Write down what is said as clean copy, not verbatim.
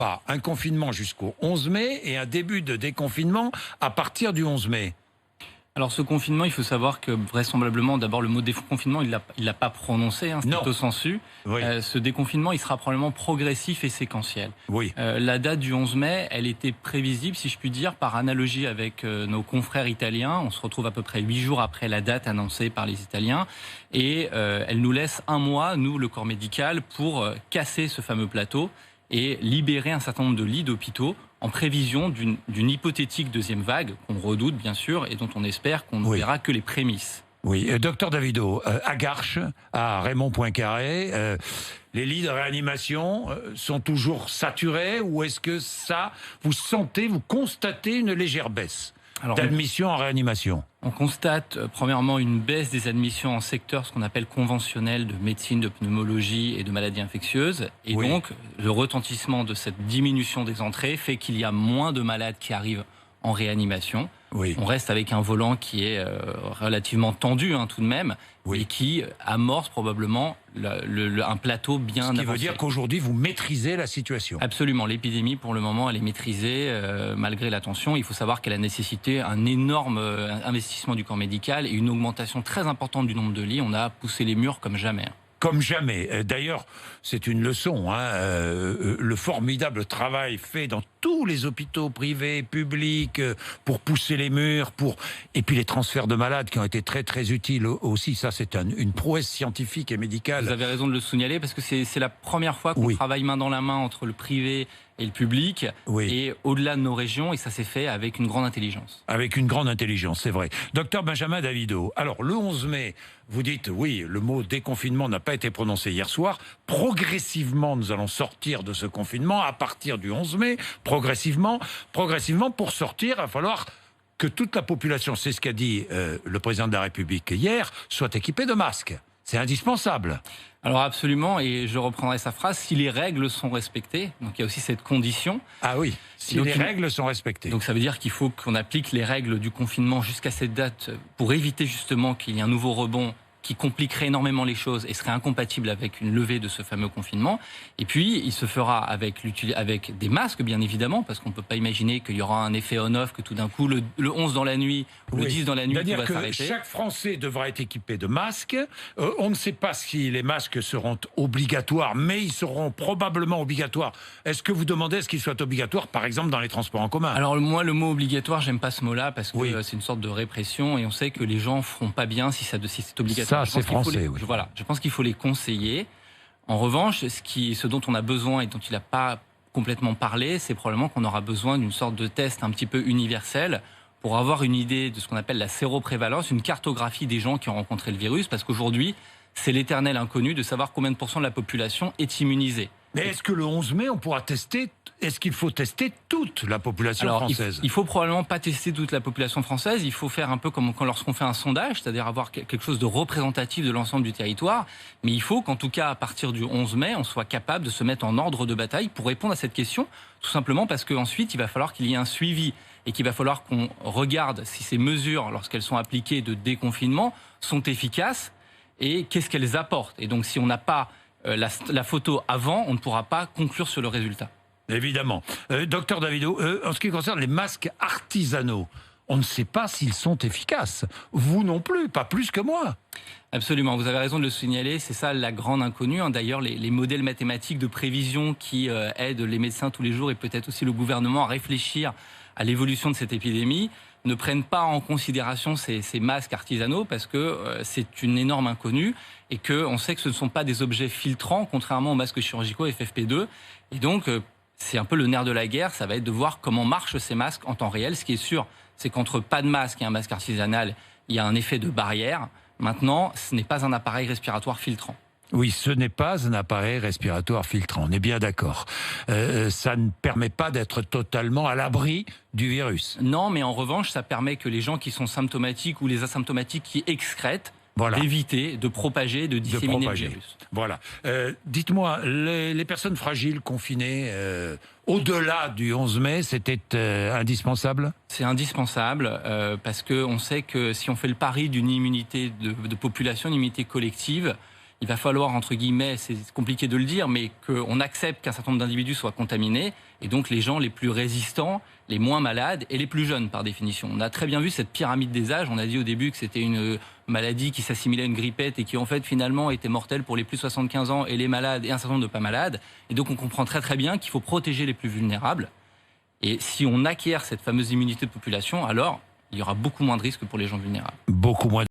pas un confinement jusqu'au 11 mai et un début de déconfinement à partir du 11 mai? Alors ce confinement, il faut savoir que vraisemblablement, d'abord le mot déconfinement, il l'a pas prononcé, hein, stricto sensu. Oui. Ce déconfinement, il sera probablement progressif et séquentiel. Oui. La date du 11 mai, elle était prévisible, si je puis dire, par analogie avec nos confrères italiens. On se retrouve à peu près 8 jours après la date annoncée par les Italiens. Et elle nous laisse un mois, nous, le corps médical, pour casser ce fameux plateau et libérer un certain nombre de lits d'hôpitaux en prévision d'une hypothétique deuxième vague, qu'on redoute bien sûr, et dont on espère qu'on ne verra que les prémices. Oui, docteur Davido, à Garches, à Raymond Poincaré, les lits de réanimation sont toujours saturés ou est-ce que vous constatez une légère baisse d'admission en réanimation? On constate premièrement une baisse des admissions en secteur, ce qu'on appelle conventionnel, de médecine, de pneumologie et de maladies infectieuses. Et donc, le retentissement de cette diminution des entrées fait qu'il y a moins de malades qui arrivent en réanimation. Oui. On reste avec un volant qui est relativement tendu tout de même, et qui amorce probablement un plateau bien avancé. Ce qui veut dire qu'aujourd'hui, vous maîtrisez la situation. Absolument. L'épidémie, pour le moment, elle est maîtrisée malgré la tension. Il faut savoir qu'elle a nécessité un énorme investissement du corps médical et une augmentation très importante du nombre de lits. On a poussé les murs comme jamais. Comme jamais. D'ailleurs, c'est une leçon. Le formidable travail fait dans tous les hôpitaux privés, publics, pour pousser les murs, et puis les transferts de malades qui ont été très très utiles aussi. Ça, c'est une prouesse scientifique et médicale. Vous avez raison de le signaler parce que c'est la première fois qu'on travaille main dans la main entre le privé et le public, et au-delà de nos régions, et ça s'est fait avec une grande intelligence. Avec une grande intelligence, c'est vrai. Docteur Benjamin Davido, alors le 11 mai, vous dites, oui, le mot déconfinement n'a pas été prononcé hier soir. Progressivement, nous allons sortir de ce confinement à partir du 11 mai. Progressivement, pour sortir, il va falloir que toute la population, c'est ce qu'a dit le président de la République hier, soit équipée de masques. C'est indispensable. Alors absolument, et je reprendrai sa phrase, si les règles sont respectées, donc il y a aussi cette condition. Ah oui, si les règles sont respectées. Donc ça veut dire qu'il faut qu'on applique les règles du confinement jusqu'à cette date pour éviter justement qu'il y ait un nouveau rebond qui compliquerait énormément les choses et serait incompatible avec une levée de ce fameux confinement. Et puis, il se fera avec des masques, bien évidemment, parce qu'on ne peut pas imaginer qu'il y aura un effet on-off, que tout d'un coup, le 11 dans la nuit, ou le 10 dans la nuit, tout va s'arrêter. C'est-à-dire que chaque Français devra être équipé de masques. On ne sait pas si les masques seront obligatoires, mais ils seront probablement obligatoires. Est-ce que vous demandez à ce qu'ils soient obligatoires, par exemple, dans les transports en commun? Alors, moi, le mot obligatoire, j'aime pas ce mot-là, parce que c'est une sorte de répression, et on sait que les gens feront pas bien si c'est obligatoire. Ça, c'est français, Voilà, je pense qu'il faut les conseiller. En revanche, ce dont on a besoin et dont il n'a pas complètement parlé, c'est probablement qu'on aura besoin d'une sorte de test un petit peu universel pour avoir une idée de ce qu'on appelle la séroprévalence, une cartographie des gens qui ont rencontré le virus, parce qu'aujourd'hui, c'est l'éternel inconnu de savoir combien de pourcents de la population est immunisée. Mais est-ce que le 11 mai, on pourra tester, est-ce qu'il faut tester toute la population française? Il faut probablement pas tester toute la population française, il faut faire un peu comme lorsqu'on fait un sondage, c'est-à-dire avoir quelque chose de représentatif de l'ensemble du territoire, mais il faut qu'en tout cas, à partir du 11 mai, on soit capable de se mettre en ordre de bataille pour répondre à cette question, tout simplement parce qu'ensuite, il va falloir qu'il y ait un suivi et qu'il va falloir qu'on regarde si ces mesures, lorsqu'elles sont appliquées de déconfinement, sont efficaces et qu'est-ce qu'elles apportent. Et donc, si on n'a pas la photo avant, on ne pourra pas conclure sur le résultat. Évidemment. Docteur Davido, en ce qui concerne les masques artisanaux, on ne sait pas s'ils sont efficaces. Vous non plus, pas plus que moi. Absolument, vous avez raison de le signaler, c'est ça la grande inconnue. D'ailleurs, les modèles mathématiques de prévision qui aident les médecins tous les jours et peut-être aussi le gouvernement à réfléchir à l'évolution de cette épidémie ne prennent pas en considération ces masques artisanaux parce que c'est une énorme inconnue et qu'on sait que ce ne sont pas des objets filtrants, contrairement aux masques chirurgicaux FFP2. Et donc, c'est un peu le nerf de la guerre, ça va être de voir comment marchent ces masques en temps réel. Ce qui est sûr, c'est qu'entre pas de masque et un masque artisanal, il y a un effet de barrière. Maintenant, ce n'est pas un appareil respiratoire filtrant. Oui, ce n'est pas un appareil respiratoire filtrant, on est bien d'accord. Ça ne permet pas d'être totalement à l'abri du virus. Non, mais en revanche, ça permet que les gens qui sont symptomatiques ou les asymptomatiques qui excrètent, d'éviter de propager, de disséminer le virus. Voilà. Dites-moi, les personnes fragiles confinées, au-delà du 11 mai, c'était indispensable? C'est indispensable parce qu'on sait que si on fait le pari d'une immunité de population, une immunité collective, il va falloir, entre guillemets, c'est compliqué de le dire, mais qu'on accepte qu'un certain nombre d'individus soient contaminés, et donc les gens les plus résistants, les moins malades et les plus jeunes par définition. On a très bien vu cette pyramide des âges. On a dit au début que c'était une maladie qui s'assimilait à une grippette et qui en fait finalement était mortelle pour les plus de 75 ans et les malades et un certain nombre de pas malades. Et donc on comprend très très bien qu'il faut protéger les plus vulnérables. Et si on acquiert cette fameuse immunité de population, alors il y aura beaucoup moins de risques pour les gens vulnérables. Beaucoup moins.